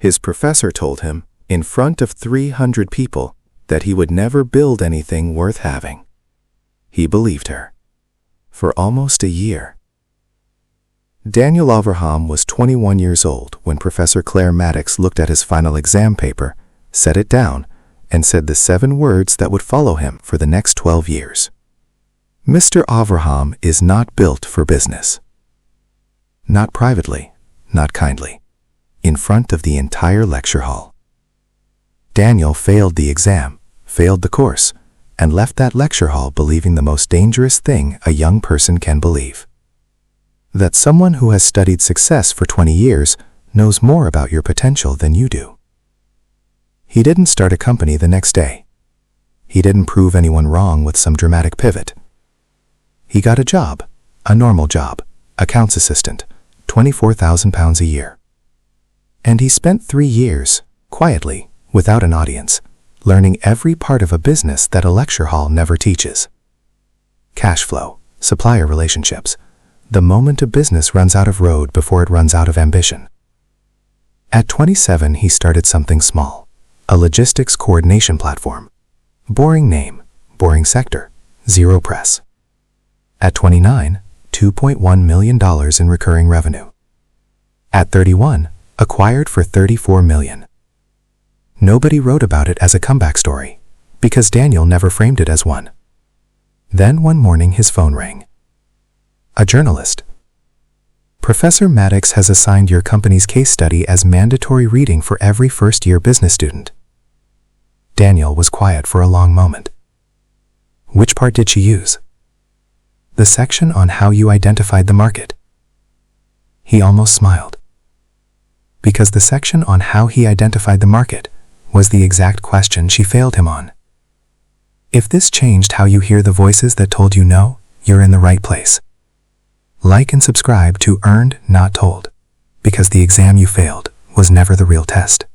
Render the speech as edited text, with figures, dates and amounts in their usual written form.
His professor told him, in front of 300 people, that he would never build anything worth having. He believed her. For almost a year. Daniel Avraham was 21 years old when Professor Claire Maddox looked at his final exam paper, set it down, and said the 7 words that would follow him for the next 12 years. Mr. Avraham is not built for business. Not privately, not kindly. In front of the entire lecture hall. Daniel failed the exam, failed the course, and left that lecture hall believing the most dangerous thing a young person can believe. That someone who has studied success for 20 years knows more about your potential than you do. He didn't start a company the next day. He didn't prove anyone wrong with some dramatic pivot. He got a job, a normal job, accounts assistant, £24,000 a year. And he spent 3 years, quietly, without an audience, learning every part of a business that a lecture hall never teaches. Cash flow, supplier relationships, the moment a business runs out of road before it runs out of ambition. At 27, he started something small, a logistics coordination platform. Boring name, boring sector, zero press. At 29, $2.1 million in recurring revenue. At 31, acquired for $34 million. Nobody wrote about it as a comeback story, because Daniel never framed it as one. Then one morning his phone rang. A journalist. Professor Maddox has assigned your company's case study as mandatory reading for every first-year business student. Daniel was quiet for a long moment. Which part did she use? The section on how you identified the market. He almost smiled. Because the section on how he identified the market was the exact question she failed him on. If this changed how you hear the voices that told you no, you're in the right place. Like and subscribe to Earned, Not Told, because the exam you failed was never the real test.